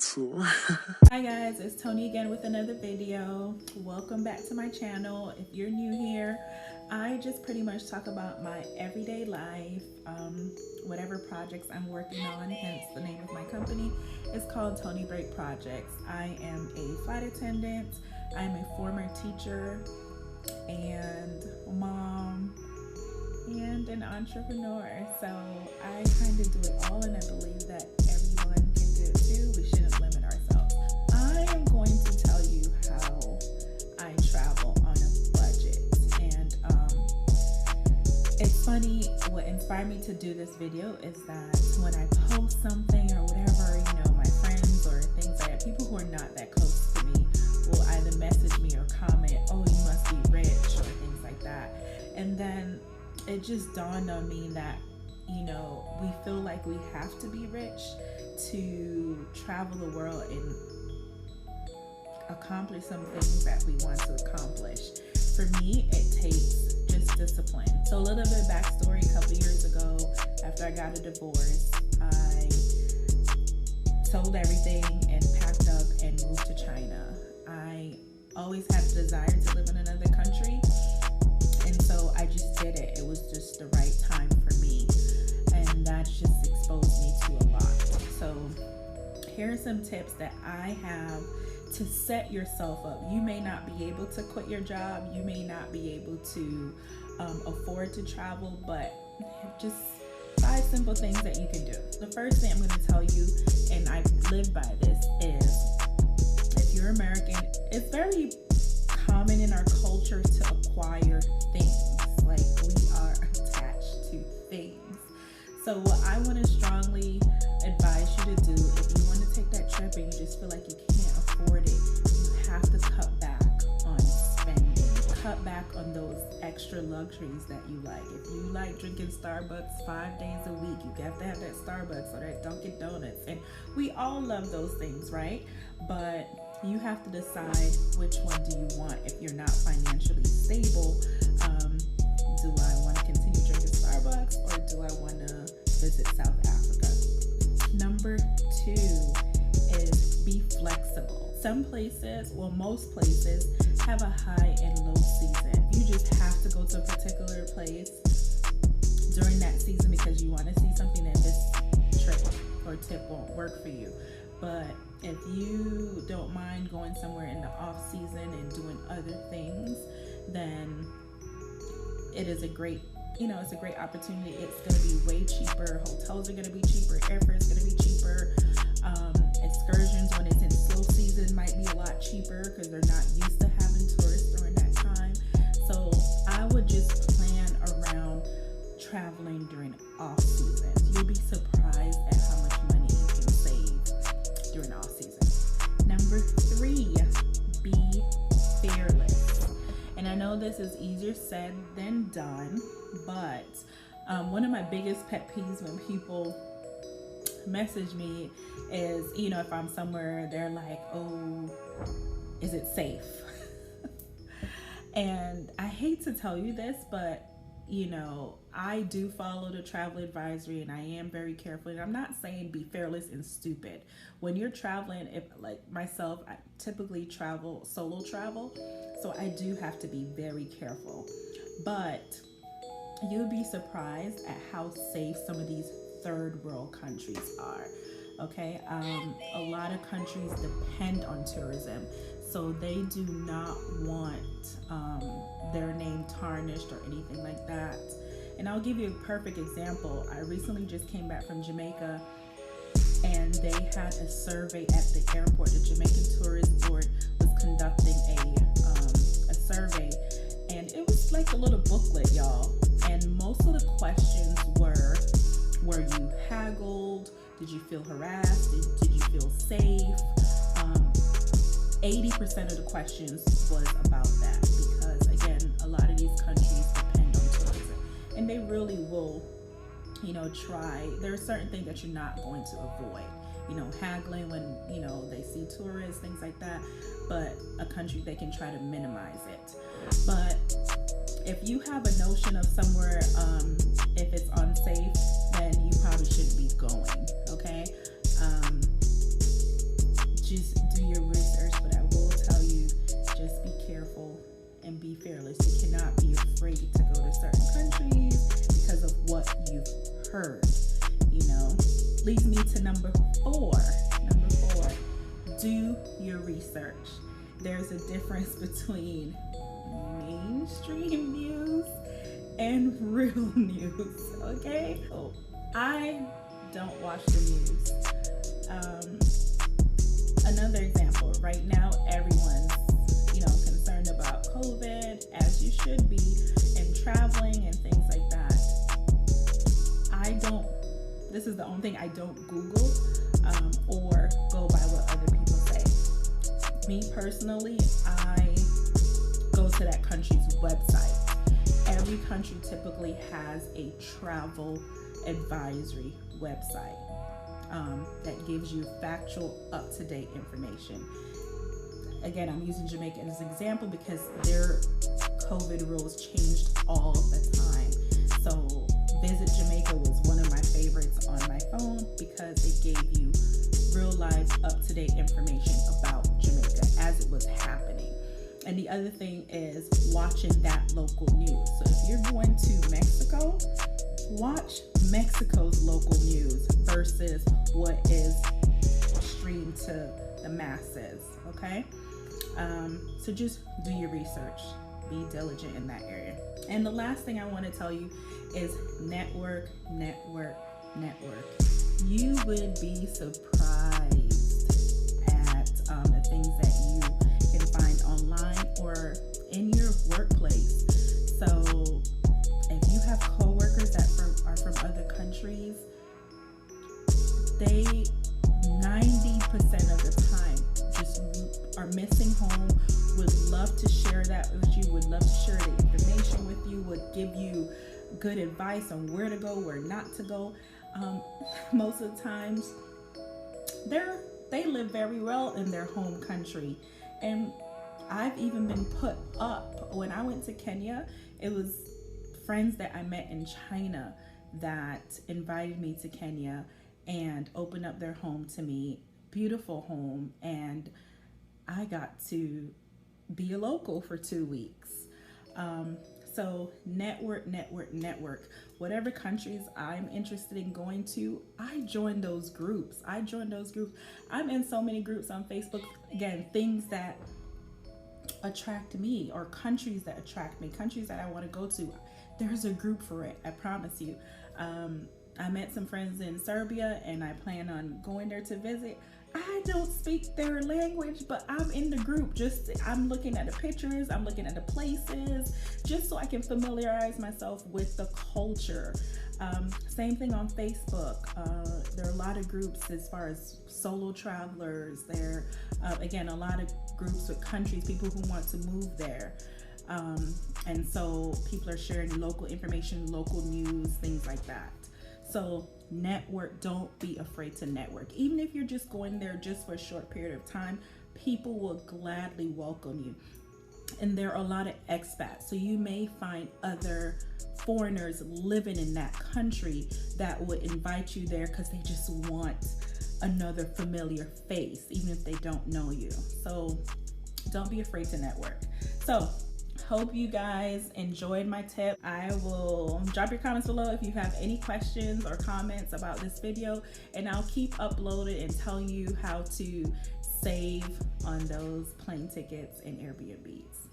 too. Hi guys, it's Toni again with another video. Welcome back to my channel. If you're new here, I just pretty much talk about my everyday life, whatever projects I'm working on, hence the name of my company is called Toni Break Projects. I am a flight attendant, I'm a former teacher and mom and an entrepreneur. So I kind of do it all, and I believe that everyone can do it too. We shouldn't limit ourselves. I am going to tell you how I travel on a budget. And it's funny, what inspired me to do this video is that when I post something or whatever, my friends or things like that, people who are not that close to me will either message me or comment, oh, you must be rich, or things like that. And then it just dawned on me that, we feel like we have to be rich to travel the world and accomplish some things that we want to accomplish. For me, it takes just discipline. So a little bit of backstory. A couple years ago, after I got a divorce, I sold everything and packed up and moved to China. I always had the desire to live in another country, and so I just did it. It was just the right time for me, and that just exposed me to a lot. So here are some tips that I have to set yourself up. You may not be able to quit your job, you may not be able to afford to travel, but just 5 simple things that you can do. The first thing I'm going to tell you, and I live by this, is if you're American, it's very common in our culture to acquire things. Like, we are attached to things. So what I want to strongly advise you to do, if you want to take that trip and you just feel like you can't afford it, you have to cut back on spending. Cut back on those extra luxuries that you like. If you like drinking Starbucks 5 days a week, you have to have that Starbucks or that Dunkin' Donuts. And we all love those things, right? But you have to decide which one do you want if you're not financially stable. Do I want to continue drinking Starbucks, or do I want to visit South Africa? Number 2 is be flexible. Some places, well, most places have a high and low season. You just have to go to a particular place during that season because you want to see something, and this trick or tip won't work for you. But if you don't mind going somewhere in the off season and doing other things, then it is a great, it's a great opportunity. It's going to be way cheaper. Hotels are going to be cheaper. Airfare is going to be cheaper. Excursions when it's in slow season might be a lot cheaper because they're not used to having tourists during that time. So I would just plan around traveling during off seasons. You'll be surprised at how much money you can save during off season. Number 3, be fearless. And I know this is easier said than done, but one of my biggest pet peeves when people message me is, if I'm somewhere, they're like, oh, is it safe? And I hate to tell you this, but I do follow the travel advisory, and I am very careful. And I'm not saying be fearless and stupid. When you're traveling, if like myself, I typically travel, solo travel, so I do have to be very careful. But you'll be surprised at how safe some of these third world countries are. Okay, a lot of countries depend on tourism, so they do not want their name tarnished or anything like that. And I'll give you a perfect example. I recently just came back from Jamaica, and they had a survey at the airport. The Jamaican Tourist Board was conducting a survey, and it was like a little booklet, y'all. And most of the questions were you haggled? Did you feel harassed? Did you feel safe? 80% of the questions was about that, because again, a lot of these countries depend on tourism, and they really will, try. There are certain things that you're not going to avoid, haggling when, they see tourists, things like that, but a country, they can try to minimize it. But if you have a notion of somewhere, if it's unsafe, then you probably shouldn't be going, okay? just do your research. But I will tell you, just be careful and be fearless. You cannot be afraid to go to certain countries because of what you've heard. You know, leads me to number four. Number four, do your research. There's a difference between mainstream news and real news, okay? So I don't watch the news. Another example, right now everyone's, concerned about COVID, as you should be, and traveling and things like that. This is the only thing I don't Google or go by what other people say. Me personally, I go to that country's website. Every country typically has a travel advisory website that gives you factual, up-to-date information. Again, I'm using Jamaica as an example because their COVID rules changed all the time. So Visit Jamaica was one of my favorites on my phone because it gave you real life, up-to-date information about Jamaica as it was happening. And the other thing is watching that local news. So if you're going to Mexico, watch Mexico's local news versus what is streamed to the masses, okay? So just do your research. Be diligent in that area. And the last thing I want to tell you is network. You would be surprised at the things that you can find online or in your workplace. So if you have coworkers that are from other countries, they 90% of the time just are missing home, would love to share that with you, would love to share the information with you, would give you good advice on where to go, where not to go. Most of the times they live very well in their home country. And I've even been put up when I went to Kenya. It was friends that I met in China that invited me to Kenya and opened up their home to me. Beautiful home. And I got to be a local for 2 weeks. So network. Whatever countries I'm interested in going to, I join those groups. I'm in so many groups on Facebook. Again, things that attract me, or countries that attract me, countries that I want to go to. There's a group for it, I promise you. I met some friends in Serbia and I plan on going there to visit. I don't speak their language, but I'm in the group. I'm looking at the pictures, I'm looking at the places, just so I can familiarize myself with the culture. Same thing on Facebook. There are a lot of groups as far as solo travelers. There, again, a lot of groups with countries, people who want to move there. And so people are sharing local information, local news, things like that. So network, don't be afraid to network. Even if you're just going there just for a short period of time, people will gladly welcome you. And there are a lot of expats, so you may find other foreigners living in that country that would invite you there because they just want another familiar face, even if they don't know you. So don't be afraid to network. So hope you guys enjoyed my tip. I will drop your comments below if you have any questions or comments about this video, and I'll keep uploading and telling you how to save on those plane tickets and Airbnbs.